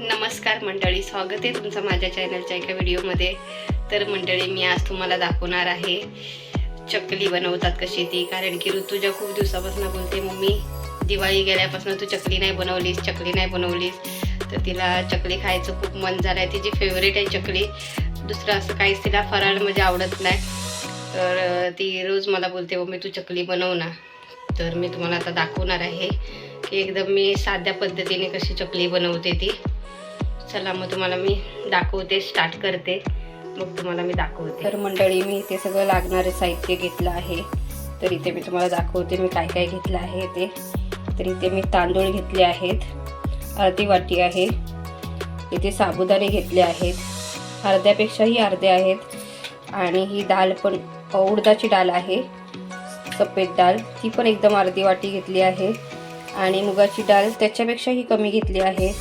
नमस्कार मंडळी, स्वागत आहे तुमचं माझ्या चॅनलच्या एका व्हिडिओमध्ये। तर मंडळी, मी आज तुम्हाला दाखवणार आहे चकली बनवतात कशी ती। कारण की ऋतुजा खूप दिवसापासून बोलते, मम्मी दिवाळी गेल्यापासून तू चकली नाही बनवलीस। तर तिला चकली खायचं खूप मन झालं आहे। तिची फेवरेट आहे चकली, दुसरं असं काहीच तिला फराळ म्हणजे आवडत नाही। तर ती रोज मला बोलते, मम्मी तू चकली बनव ना। तर मी तुम्हाला आता दाखवणार आहे की एकदम मी साध्या पद्धतीने कशी चकली बनवते ती। चला मग तुम्हाला मी दाखवते, स्टार्ट करते, मग तुम्हाला मी दाखवते। तर मंडळी, मी इथे सगळं लागणारे साहित्य घेतलं आहे। तर इथे मी तुम्हाला दाखवते मी काय काय घेतलं आहे ते। तर इथे मी तांदूळ घेतले आहेत, अर्धी वाटी आहे। इथे साबुदाणे घेतले आहेत, अर्ध्यापेक्षाही अर्धे आहेत। आणि ही डाळ पण उडदाची डाळ आहे, सफेद डाळ, ती पण एकदम अर्धी वाटी घेतली आहे। आणि मुगाची डाळ त्याच्यापेक्षाही कमी घेतली आहे।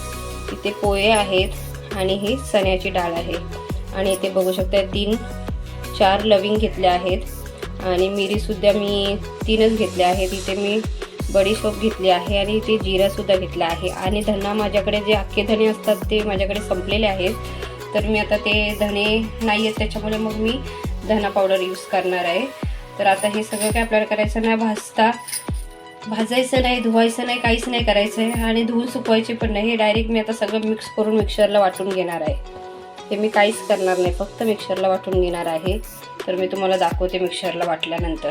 इथे पोहे आहेत आणि ही चण्याची डाळ आहे। आणि इथे बघू शकता 3-4 लविंग घेतले आहेत। आणि मिरीसुद्धा मी 3च घेतले आहेत। इथे मी बडीशोप घेतली आहे आणि इथे जिरासुद्धा घेतला आहे। आणि धना माझ्याकडे जे अख्खे धणे असतात ते माझ्याकडे संपलेले आहेत। तर मी आता ते धणे नाही आहेत, त्याच्यामुळे मग मी धना पावडर यूज करणार आहे। तर आता हे सगळं काय आपल्याला करायचं नाही, भाजायचं नाही, धुवायचं नाही, काहीच नाही करायचं आहे। आणि धुवून सुकवायचे पण नाही, हे डायरेक्ट मी आता सगळं मिक्स करून मिक्सरला वाटून घेणार आहे। हे मी काहीच करणार नाही, फक्त मिक्सरला वाटून घेणार आहे। तर मी तुम्हाला दाखवते मिक्सरला वाटल्यानंतर।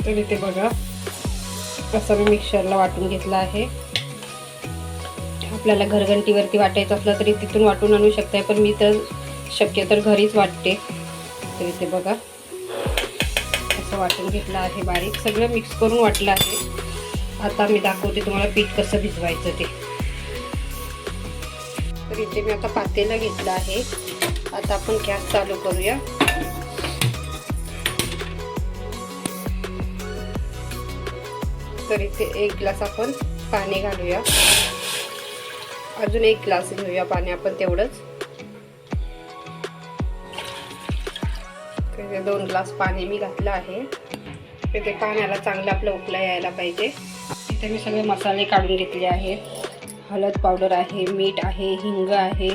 तर इथे बघा असं मी मिक्सरला वाटून घेतलं आहे। आपल्याला घरघंटीवरती वाटायचं असलं तरी तिथून वाटून आणू शकताय, पण मी तर शक्यतो घरीच वाटते। तर इथे बघा असं वाटून घेतलं आहे, बारीक सगळं मिक्स करून वाटलं आहे। आता मी दाखवते तुम्हाला पीठ कसं भिजवायचं ते। तर इथे मी आता पातेलं घेतलं आहे। आता आपण गॅस चालू करूया। तर इथे 1 ग्लास आपण पाणी घालूया, अजून 1 ग्लास घेऊया पाणी आपण तेवढंच। तर 2 ग्लास पाणी मी घातलं आहे। ते पाण्याला चांगलं आपलं उकळा यायला पाहिजे। इथे मी सगळे मसाले काढून घेतले आहेत। हळद पावडर आहे, मीठ आहे, हिंग आहे,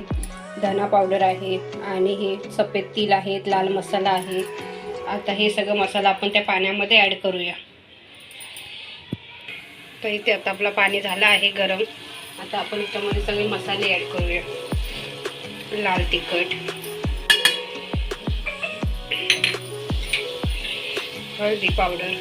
धना पावडर आहे आणि हे सफेद तिल आहेत, लाल मसाला आहे। आता हे सगळं मसाला आपण त्या पाण्यामध्ये ॲड करूया। तर इथे आता आपलं पाणी झालं आहे गरम। आता आपण याच्यामध्ये सगळे मसाले ॲड करूया। लाल तिखट, हळदी पावडर,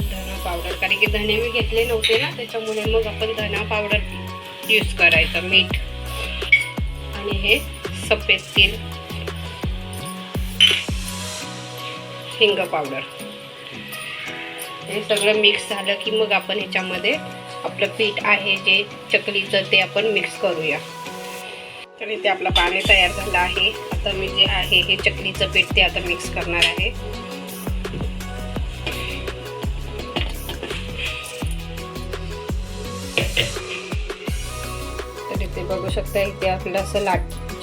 धना पावडर, कारण की धने मी घेतले नव्हते ना, त्याच्यामुळे मग आपण धना पावडर यूज करायचं, मीठ आणि हे सफेद तेल, हिंग पावडर। हे सगळं मिक्स झालं की मग आपण ह्याच्यामध्ये आपलं पीठ आहे जे चकलीचं ते आपण मिक्स करूया। तर इथे आपलं पाणी तयार झालं आहे। आता मी जे आहे हे चकलीचं पीठ ते आता मिक्स करणार आहे। तर इथे बघू शकता, इथे आपलं असं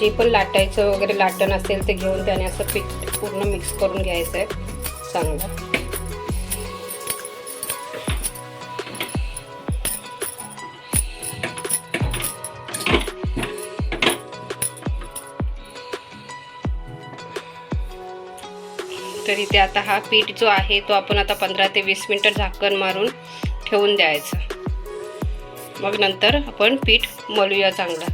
जे पण लाटायचं वगैरे लाटण असेल ते घेऊन त्याने असं पीठ पूर्ण मिक्स करून घ्यायचं आहे चांगलं। तर इथे आता हा पीठ जो आहे तो आपण आता 15 ते 20 मिनिटं झाकण मारून ठेवून द्यायचं। मग नंतर आपण पीठ मळूया चांगलं।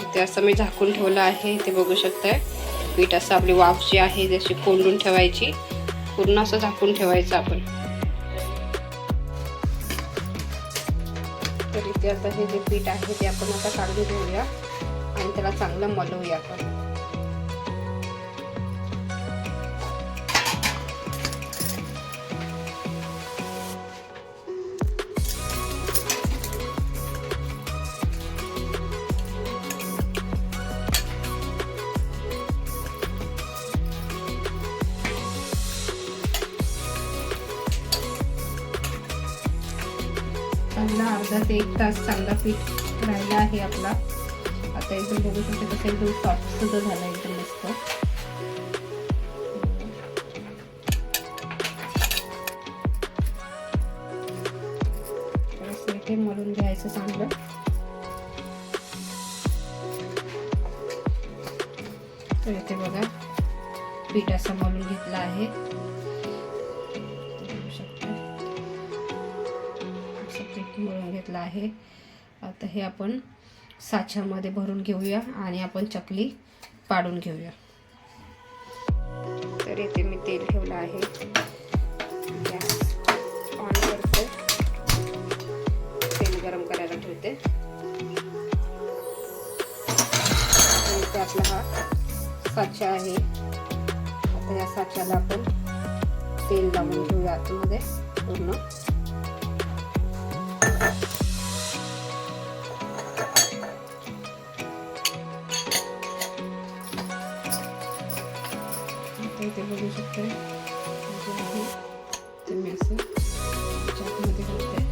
इथे असं मी झाकून ठेवलं आहे, इथे बघू शकताय पीठ असं आपली वाफ जी आहे जशी कोंडून ठेवायची, पूर्ण असं झाकून ठेवायचं आपण। तर इथे आता हे जे पीठ आहे ते आपण आता काढून घेऊया आणि त्याला चांगलं मळूया आपण। चांगला अर्धा ते 1 तास चांगला पीठ राहिला आहे आपला. आता एकदम बघू शकते कसं एकदम सॉफ्ट सुद्धा झाला एकदम मस्त. इथे मळून घ्यायचं चांगलं. तर इथे बघा पीठ असं मळून घेतलं आहे. पीठ मळून घेतलं आहे. आता हे आपण साच्यामध्ये भरून घेऊया आणि आपण चकली पाडून घेऊया. तर इथे मी तेल ठेवलं आहे. गॅस ऑन करते. तेल गरम करायला ठेवते. इथे आपला हा साचा आहे. आता या साच्याला आपण तेल लावून घेऊया आतमध्ये पूर्ण. इथे बघू शकता तुम्ही असं चाकूमध्ये घालते.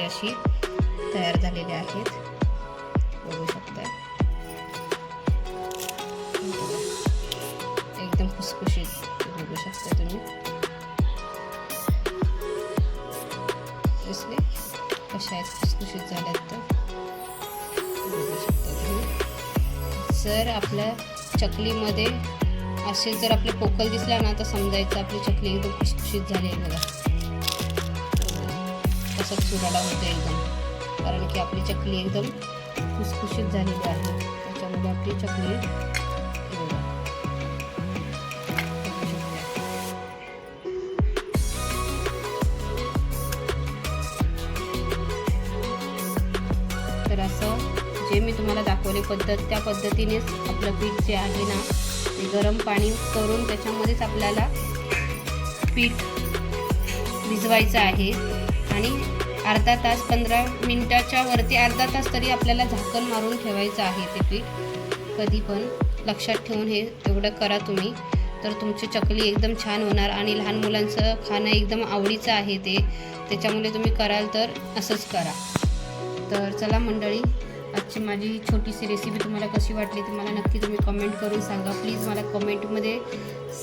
अशी तयार झालेले आहेत, बघू शकता. एकदम खुसखुशीत बघू शकता तुम्ही. दिसले कशा आहेत, खुसखुशीत झाल्यात तर बघू शकता तुम्ही. जर आपल्या चकलीमध्ये असे जर आपले पोकल दिसला ना तर समजायचं आपली चकली एकदम खुसखुशीत झाली आहे. बघा कसं चुराडा होतं एकदम, कारण की आपली चकली एकदम खुसखुशीत झालेली आहे. त्याच्यामुळे आपली चकली तुम्हाला दाखवले पद्धत, त्या पद्धतीनेच आपलं पीठ जे आहे ना ते गरम पाणी करून त्याच्यामध्येच आपल्याला पीठ भिजवायचं आहे आणि अर्धा तास 15 मिनिटाच्या वरती अर्धा तास तरी आपल्याला झाकण मारून ठेवायचं आहे ते पीठ. कधी पण लक्षात ठेवून हे एवढं करा तुम्ही, तर तुमची चकली एकदम छान होणार आणि लहान मुलांचं खाणं एकदम आवडीचं आहे ते, त्याच्यामुळे तुम्ही कराल तर असंच करा. तर चला मंडळी, आजची माझी छोटीशी रेसिपी तुम्हाला कशी वाटली ते मला नक्की तुम्ही कमेंट करून सांगा. प्लीज मला कमेंटमध्ये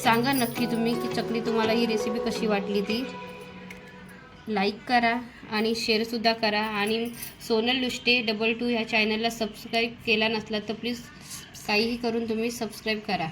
सांगा नक्की तुम्ही की चकली तुम्हाला ही रेसिपी कशी वाटली. ती लाईक करा आणि शेअरसुद्धा करा. आणि सोनल लुष्टे 22 ह्या चॅनलला सबस्क्राईब केला नसला तर प्लीज काहीही करून तुम्ही सबस्क्राईब करा.